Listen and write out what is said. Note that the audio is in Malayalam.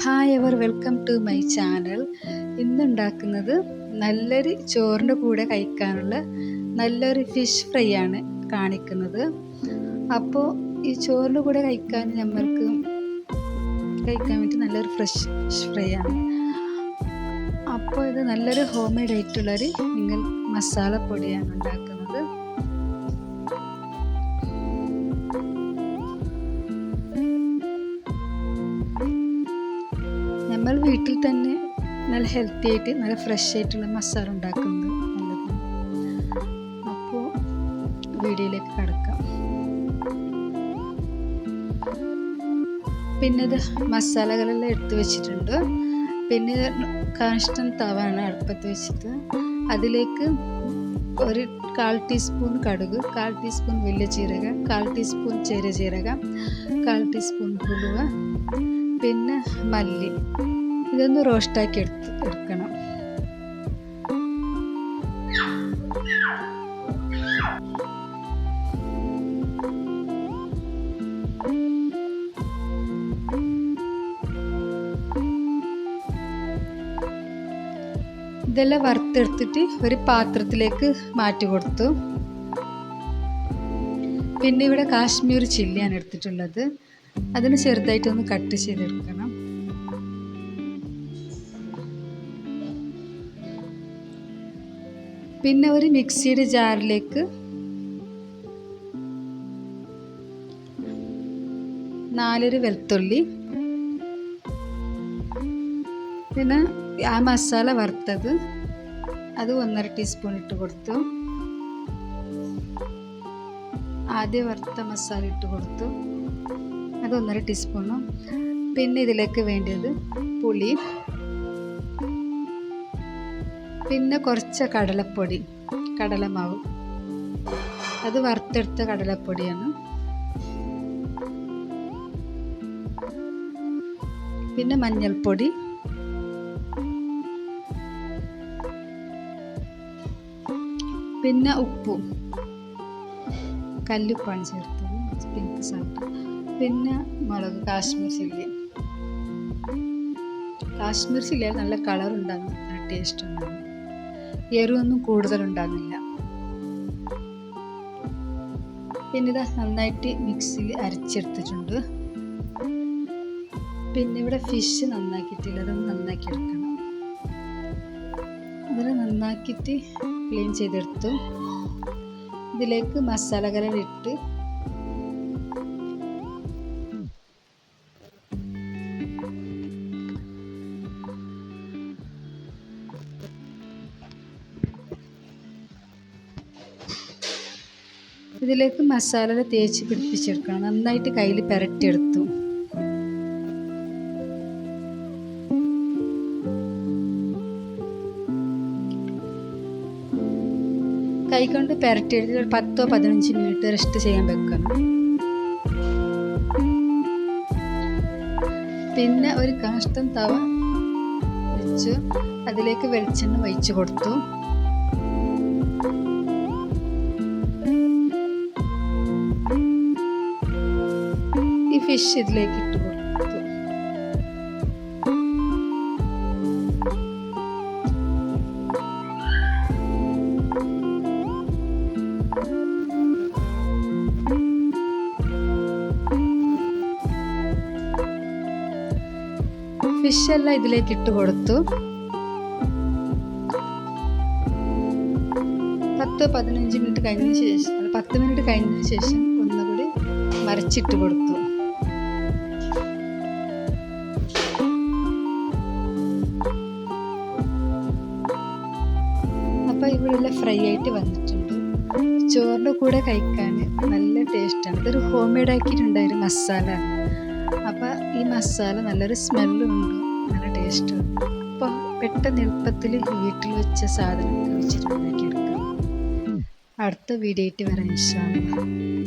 Hi ever welcome to my channel. ഇന്നുണ്ടാക്കുന്നത് നല്ലൊരു ചോറിൻ്റെ കൂടെ കഴിക്കാനുള്ള നല്ലൊരു ഫിഷ് ഫ്രൈ ആണ് കാണിക്കുന്നത്. അപ്പോൾ ഈ ചോറിൻ്റെ കൂടെ നമ്മൾക്ക് കഴിക്കാൻ വേണ്ടി നല്ലൊരു ഫ്രഷ് ഫിഷ് ഫ്രൈ ആണ്. അപ്പോൾ ഇത് നല്ലൊരു ഹോം മെയ്ഡ് ആയിട്ടുള്ളൊരു മസാലപ്പൊടിയാണ് ഉണ്ടാക്കുന്നത്. നമ്മൾ വീട്ടിൽ തന്നെ നല്ല ഹെൽത്തി ആയിട്ട് നല്ല ഫ്രഷ് ആയിട്ടുള്ള മസാല ഉണ്ടാക്കുന്നത് നല്ലതാണ്. അപ്പോൾ വീഡിയോയിലേക്ക് കടക്കാം. പിന്നെ ഇത് മസാലകളെല്ലാം എടുത്ത് വെച്ചിട്ടുണ്ട്. പിന്നെ കാഷ്ടം തവാണ് അടുപ്പത്ത് വെച്ചിട്ട് അതിലേക്ക് ഒരു 1/4 ടീസ്പൂൺ കടുക്, 1/4 ടീസ്പൂൺ വലിയ ജീരകം, 1/4 ടീസ്പൂൺ ചെറിയ ജീരകം, 1/4 ടീസ്പൂൺ ഉലുവ, പിന്നെ മല്ലി. ഇതൊന്ന് റോസ്റ്റാക്കി എടുക്കണം. ഇതെല്ലാം വറുത്തെടുത്തിട്ട് ഒരു പാത്രത്തിലേക്ക് മാറ്റി കൊടുത്തു. പിന്നെ ഇവിടെ കാശ്മീർ ചില്ലിയാണ് എടുത്തിട്ടുള്ളത്. അതിന് ചെറുതായിട്ടൊന്ന് കട്ട് ചെയ്തെടുക്കണം. പിന്നെ ഒരു മിക്സിയുടെ ജാറിലേക്ക് 4 വെളുത്തുള്ളി, പിന്നെ ആ മസാല വറുത്തത് അത് 1.5 ടീസ്പൂൺ ഇട്ട് കൊടുത്തു. ആദ്യം വറുത്ത മസാല ഇട്ട് കൊടുത്തു, അത് 1.5 ടീസ്പൂണും. പിന്നെ ഇതിലേക്ക് വേണ്ടത് പുളി, പിന്നെ കുറച്ച് കടലപ്പൊടി, കടലമാവ്, അത് വറുത്തെടുത്ത കടലപ്പൊടിയാണ്. പിന്നെ മഞ്ഞൾപ്പൊടി, പിന്നെ ഉപ്പും, കല്ലുപ്പാണ് ചേർത്തത്, പിങ്ക് സാൾട്ട്. പിന്നെ മുളക്, കാശ്മീർ ചില്ലി. കാശ്മീർ ചില്ലിയാൽ നല്ല കളർ ഉണ്ടാകും, നല്ല ടേസ്റ്റ് ഉണ്ടാകും. എരിവൊന്നും കൂടുതലുണ്ടാകുന്നില്ല. പിന്നെ ഇത് നന്നായിട്ട് മിക്സിയിൽ അരച്ചെടുത്തിട്ടുണ്ട്. പിന്നെ ഇവിടെ ഫിഷ് നന്നാക്കിയിട്ടില്ല, അതൊന്ന് നന്നാക്കി എടുക്കണം. ഇതിനെ നന്നാക്കിയിട്ട് ക്ലീൻ ചെയ്തെടുത്തു. ഇതിലേക്ക് മസാലകളിട്ട് ഇതിലേക്ക് മസാല തേച്ച് പിടിപ്പിച്ചെടുക്കണം. നന്നായിട്ട് കയ്യിൽ പുരട്ടിയെടുത്തു. കൈകൊണ്ട് പുരട്ടിയെടുത്ത് ഒരു 10-15 മിനിറ്റ് റെസ്റ്റ് ചെയ്യാൻ വെക്കണം. പിന്നെ ഒരു കാഷ്ടം തവ വെച്ച് അതിലേക്ക് വെളിച്ചെണ്ണ ഒഴിച്ച് കൊടുത്തു. ഈ ഫിഷ് ഇതിലേക്ക് ഇട്ട് കൊടുത്തു. ഫിഷെല്ലാം ഇതിലേക്ക് ഇട്ട് കൊടുത്തു. 10-15 മിനിറ്റ് കഴിഞ്ഞതിന് ശേഷം 10 മിനിറ്റ് കഴിഞ്ഞതിന് ശേഷം ഒന്നുകൂടി മറിച്ചിട്ട് കൊടുത്തു. അപ്പോൾ ഇവിടെ ഫ്രൈ ആയിട്ട് വന്നിട്ടുണ്ട്. ചോറിൻ്റെ കൂടെ കഴിക്കാൻ നല്ല ടേസ്റ്റാണ്. ഇതൊരു ഹോം മെയ്ഡ് ആക്കിയിട്ടുണ്ടായൊരു മസാല. അപ്പോൾ ഈ മസാല നല്ലൊരു സ്മെല്ലും ഉണ്ട്, നല്ല ടേസ്റ്റും. അപ്പോൾ പെട്ടെന്ന് എളുപ്പത്തിൽ വീട്ടിൽ വെച്ച സാധനങ്ങൾ വെച്ചിട്ട് ഉണ്ടാക്കിയെടുക്കാം. അടുത്ത വീഡിയോ ആയിട്ട് വരാം ഇൻഷാ അല്ലാഹ്.